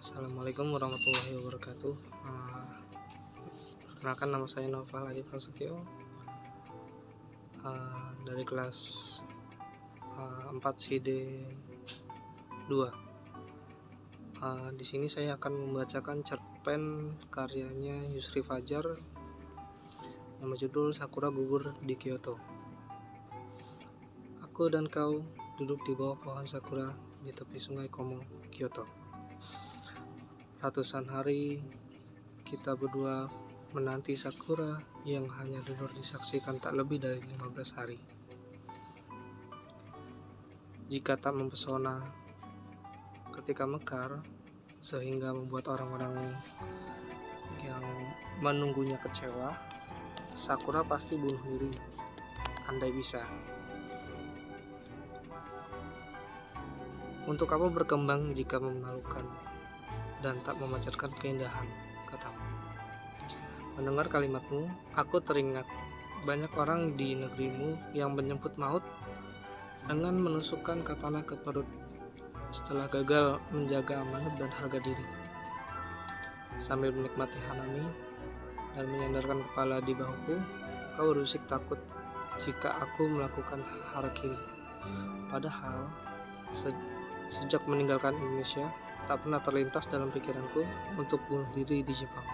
Assalamualaikum warahmatullahi wabarakatuh. Perkenalkan, nama saya Noval Adi Prasetyo, dari kelas 4 CD 2. Di sini saya akan membacakan cerpen karyanya Yusri Fajar yang berjudul Sakura Gugur di Kyoto. Aku dan kau duduk di bawah pohon sakura di tepi sungai Komo, Kyoto. Ratusan hari kita berdua menanti sakura yang hanya dapat disaksikan tak lebih dari 15 hari. Jika tak mempesona ketika mekar sehingga membuat orang-orang yang menunggunya kecewa, sakura pasti bunuh diri andai bisa. Untuk apa berkembang jika memalukan dan tak memancarkan keindahan, katamu. Mendengar kalimatmu, aku teringat banyak orang di negerimu yang menyebut maut dengan menusukkan katana ke perut setelah gagal menjaga amanat dan harga diri. Sambil menikmati hanami dan menyandarkan kepala di bahuku, kau berusik takut jika aku melakukan harakiri. Padahal sejak meninggalkan Indonesia, tak pernah terlintas dalam pikiranku untuk bunuh diri di Jepang.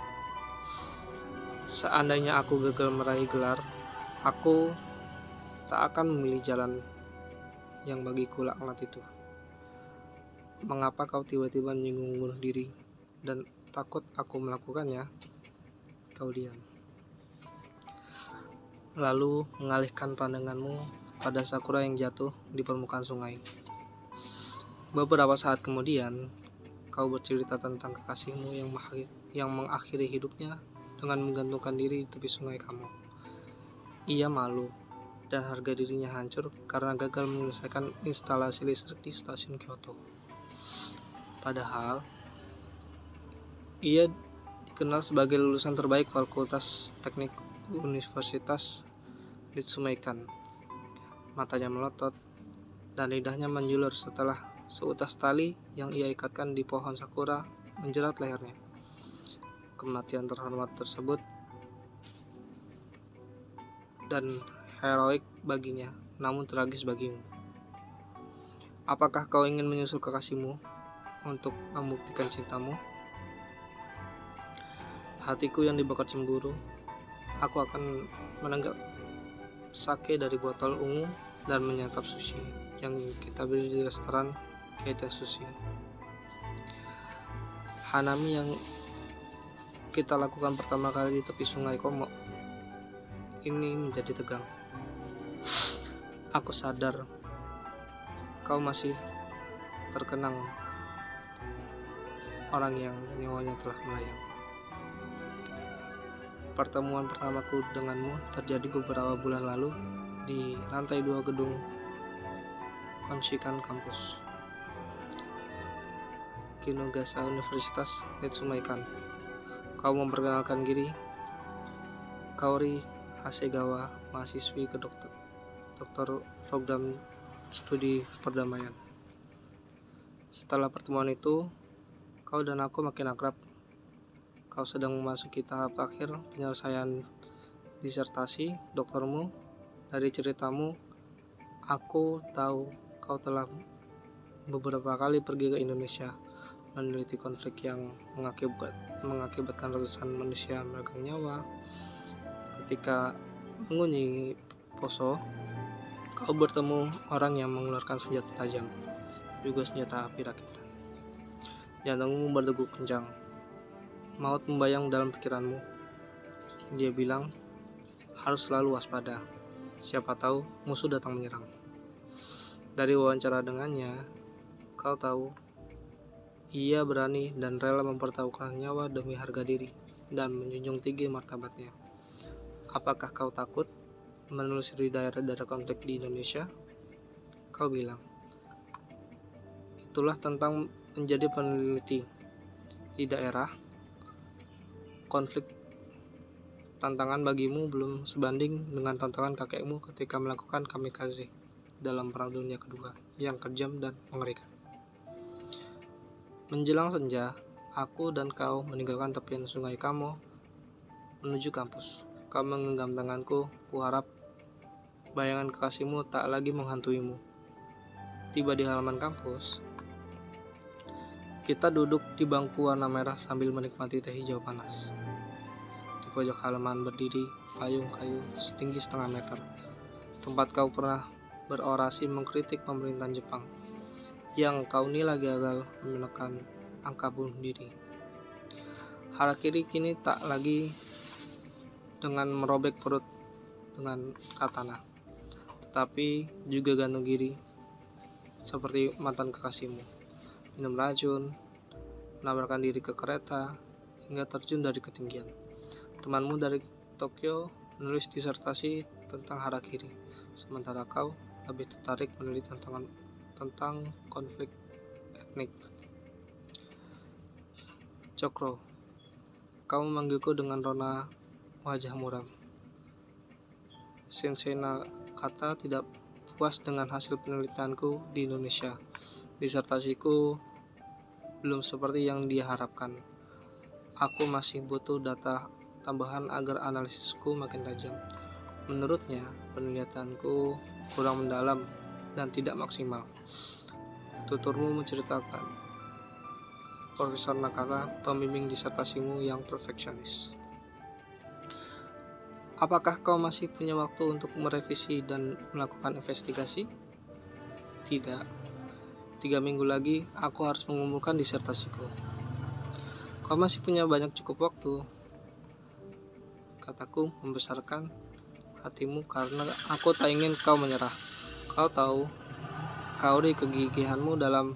Seandainya aku gagal meraih gelar, aku tak akan memilih jalan yang bagiku laknat itu. Mengapa kau tiba-tiba menyinggung bunuh diri dan takut aku melakukannya? Kau diam. Lalu mengalihkan pandanganmu pada sakura yang jatuh di permukaan sungai. Beberapa saat kemudian, kau bercerita tentang kekasihmu yang mengakhiri hidupnya dengan menggantungkan diri di tepi sungai kamu. Ia malu dan harga dirinya hancur karena gagal menyelesaikan instalasi listrik di stasiun Kyoto. Padahal, ia dikenal sebagai lulusan terbaik Fakultas Teknik Universitas Ritsumeikan. Matanya melotot dan lidahnya menjulur setelah seutas tali yang ia ikatkan di pohon sakura menjerat lehernya. Kematian terhormat tersebut dan heroik baginya, namun tragis bagimu. Apakah kau ingin menyusul kekasihmu untuk membuktikan cintamu? Hatiku yang dibakar cemburu, aku akan menenggak sake dari botol ungu dan menyantap sushi yang kita beli di restoran Keita Sushi. Hanami yang kita lakukan pertama kali di tepi sungai Komo ini menjadi tegang. Aku sadar kau masih terkenang orang yang nyawanya telah melayang. Pertemuan pertamaku denganmu terjadi beberapa bulan lalu di lantai 2 gedung Konshikan kampus Kinugasa Universitas Ritsumeikan. Kau memperkenalkan diri, Kaori Hasegawa, mahasiswi doktor program studi perdamaian. Setelah pertemuan itu, kau dan aku makin akrab. Kau sedang memasuki tahap akhir penyelesaian disertasi doktormu. Dari ceritamu, aku tahu kau telah beberapa kali pergi ke Indonesia meneliti konflik yang mengakibatkan ratusan manusia meregang nyawa. Ketika mengunjungi Poso, kau bertemu orang yang mengeluarkan senjata tajam, juga senjata api rakitan. Jantungmu berdegup kencang. Maut membayang dalam pikiranmu. Dia bilang, harus selalu waspada. Siapa tahu musuh datang menyerang. Dari wawancara dengannya, kau tahu ia berani dan rela mempertaruhkan nyawa demi harga diri dan menjunjung tinggi martabatnya. Apakah kau takut menelusuri daerah-daerah konflik di Indonesia? Kau bilang, itulah tentang menjadi peneliti di daerah konflik. Tantangan bagimu belum sebanding dengan tantangan kakekmu ketika melakukan kamikaze dalam Perang Dunia Kedua yang kejam dan mengerikan. Menjelang senja, Aku dan kau meninggalkan tepian sungai Kamo menuju kampus. Kau menggenggam tanganku, kuharap bayangan kekasihmu tak lagi menghantuimu. Tiba di halaman kampus, kita duduk di bangku warna merah sambil menikmati teh hijau panas. Di pojok halaman berdiri payung kayu setinggi setengah meter, tempat kau pernah berorasi mengkritik pemerintahan Jepang yang kau nilai gagal menekan angka bunuh diri. Harakiri kini tak lagi dengan merobek perut dengan katana, tetapi juga gantung diri seperti mantan kekasihmu, minum racun, menabrakan diri ke kereta, hingga terjun dari ketinggian. Temanmu dari Tokyo menulis disertasi tentang harakiri, sementara kau lebih tertarik meneliti tentang konflik etnik. Cokro, kau memanggilku dengan rona wajah muram. Sensei Nakata tidak puas dengan hasil penelitianku di Indonesia. Disertasiku belum seperti yang dia harapkan. Aku masih butuh data tambahan agar analisisku makin tajam. Menurutnya, penelitianku kurang mendalam dan tidak maksimal. Tuturmu menceritakan Profesor Nakata, pembimbing disertasimu yang perfeksionis. Apakah kau masih punya waktu untuk merevisi dan melakukan investigasi? Tidak. 3 minggu lagi aku harus mengumpulkan disertasiku. Kau masih punya banyak cukup waktu, kataku membesarkan hatimu karena aku tak ingin kau menyerah. Kau tahu, kauri kegigihanmu dalam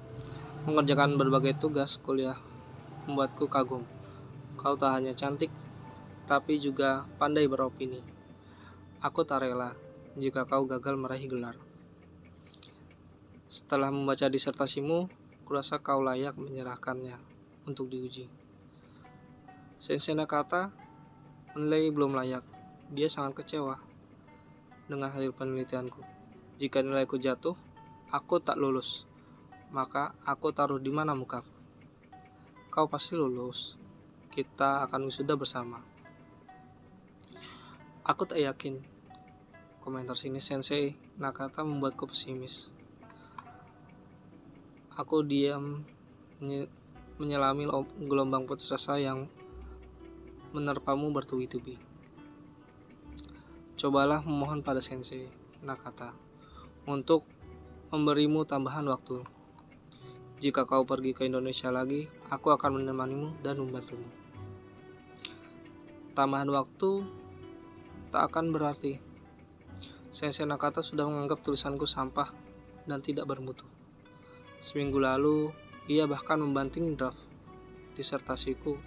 mengerjakan berbagai tugas kuliah membuatku kagum. Kau tak hanya cantik, tapi juga pandai beropini. Aku tak rela jika kau gagal meraih gelar. Setelah membaca disertasimu, kurasa kau layak menyerahkannya untuk diuji. Sensei Nakata menilai belum layak. Dia sangat kecewa dengan hasil penelitianku. Jika nilaiku jatuh, aku tak lulus. Maka aku taruh di mana mukaku? Kau pasti lulus. Kita akan wisuda bersama. Aku tak yakin. Komentar sini Sensei Nakata membuatku pesimis. Aku diam menyelami gelombang putus asa yang menerpamu bertubi-tubi. Cobalah memohon pada Sensei Nakata untuk memberimu tambahan waktu. Jika kau pergi ke Indonesia lagi, aku akan menemanimu dan membantumu. Tambahan waktu tak akan berarti. Sensei Nakata sudah menganggap tulisanku sampah dan tidak bermutu. Seminggu lalu, ia bahkan membanting draft disertasiku.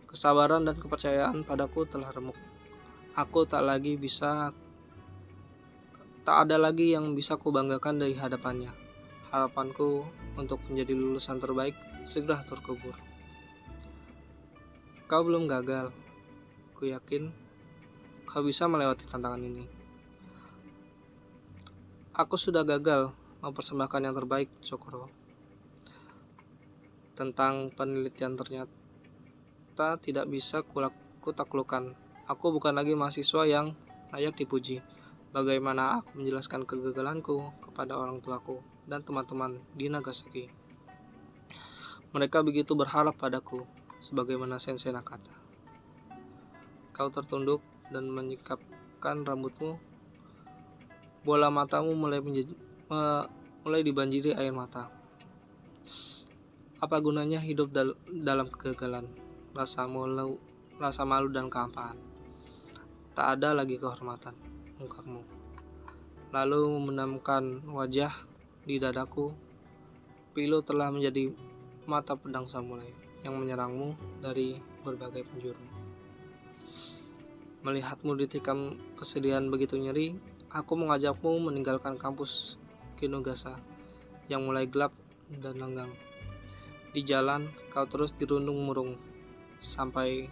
Kesabaran dan kepercayaan padaku telah remuk. Aku tak ada lagi yang bisa kubanggakan dari hadapannya. Harapanku untuk menjadi lulusan terbaik segera terkubur. Kau belum gagal. Ku yakin kau bisa melewati tantangan ini. Aku sudah gagal mempersembahkan yang terbaik, Cokro. Tentang penelitian ternyata tidak bisa kutaklukkan. Aku bukan lagi mahasiswa yang layak dipuji. Bagaimana aku menjelaskan kegagalanku kepada orang tuaku dan teman-teman di Nagasaki? Mereka begitu berharap padaku, sebagaimana Sensei Nakata. Kau tertunduk dan menyikapkan rambutmu. Bola matamu mulai dibanjiri air mata. Apa gunanya hidup dalam kegagalan, rasa malu dan kehampaan? Tak ada lagi kehormatan, ungkapmu. Lalu memendamkan wajah di dadaku. Pilu telah menjadi mata pedang samurai yang menyerangmu dari berbagai penjuru. Melihatmu ditikam kesedihan begitu nyeri, aku mengajakmu meninggalkan kampus Kinugasa yang mulai gelap dan lenggang. Di jalan, kau terus dirundung murung. Sampai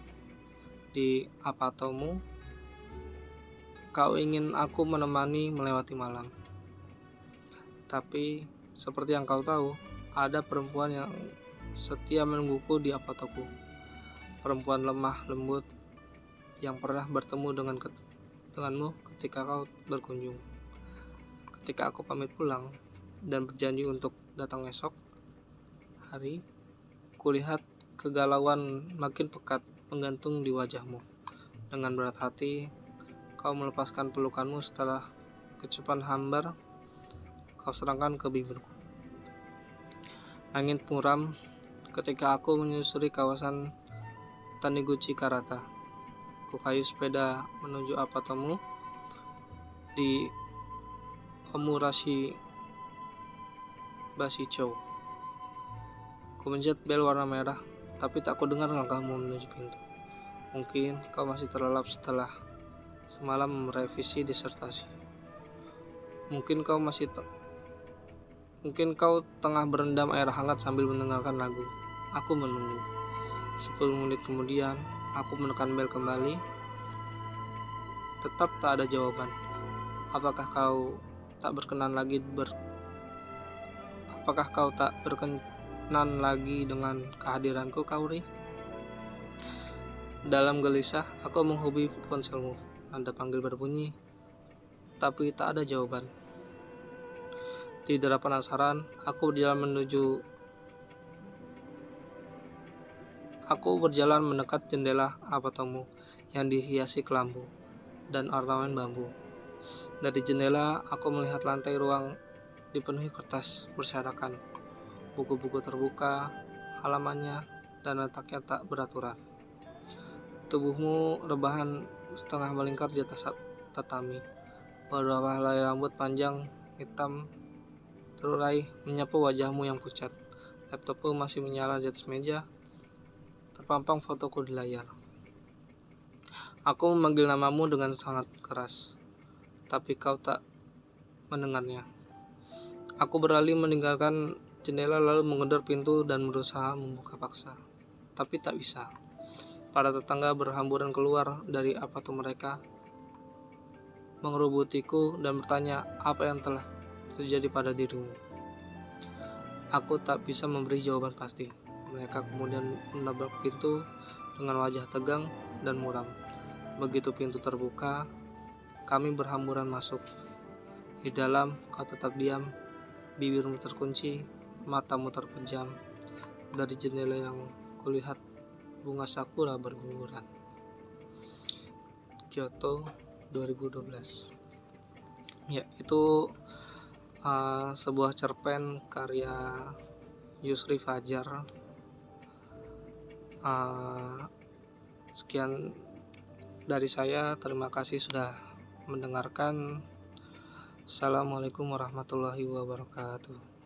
di apatomu, kau ingin aku menemani melewati malam. Tapi, seperti yang kau tahu, ada perempuan yang setia menungguku di apotekku. Perempuan lemah lembut yang pernah bertemu denganmu ketika kau berkunjung. Ketika aku pamit pulang dan berjanji untuk datang esok hari, kulihat kegalauan makin pekat menggantung di wajahmu. Dengan berat hati, kau melepaskan pelukanmu setelah kecupan hambar kau serangkan ke bibirku. Angin muram ketika aku menyusuri kawasan Taniguchi Karata. Ku kayu sepeda menuju apotekmu di Omurashi Bashicho. Ku mencet bel warna merah, tapi tak ku dengar langkahmu menuju pintu. Mungkin kau masih terlelap setelah semalam merevisi disertasi. Mungkin kau tengah berendam air hangat sambil mendengarkan lagu. Aku menunggu. 10 menit kemudian, aku menekan bel kembali. Tetap tak ada jawaban. Apakah kau tak berkenan lagi dengan kehadiranku, Kauri? Dalam gelisah, aku menghubungi ponselmu. Tanda panggil berbunyi, tapi tak ada jawaban. Tidak penasaran, aku berjalan mendekat jendela apotekmu yang dihiasi kelambu dan ornamen bambu. Dari jendela, aku melihat lantai ruang dipenuhi kertas berserakan, buku-buku terbuka, halamannya, dan letaknya tak beraturan. Tubuhmu rebahan setengah melingkar di atas tatami. Beberapa helai rambut panjang hitam terurai menyapu wajahmu yang pucat. Laptopmu masih menyala di atas meja. Terpampang fotoku di layar. Aku memanggil namamu dengan sangat keras, tapi kau tak mendengarnya. Aku beralih meninggalkan jendela lalu menggedor pintu dan berusaha membuka paksa, tapi tak bisa. Para tetangga berhamburan keluar dari apotek mereka, mengerubutiku dan bertanya apa yang telah terjadi pada dirimu. Aku tak bisa memberi jawaban pasti. Mereka kemudian menabrak pintu dengan wajah tegang dan muram. Begitu pintu terbuka, kami berhamburan masuk. Di dalam, kau tetap diam, bibirmu terkunci, matamu terpejam. Dari jendela yang kulihat, bunga sakura berguguran. Kyoto 2012. Ya, itu sebuah cerpen karya Yusri Fajar. Sekian dari saya, terima kasih sudah mendengarkan. Assalamualaikum warahmatullahi wabarakatuh.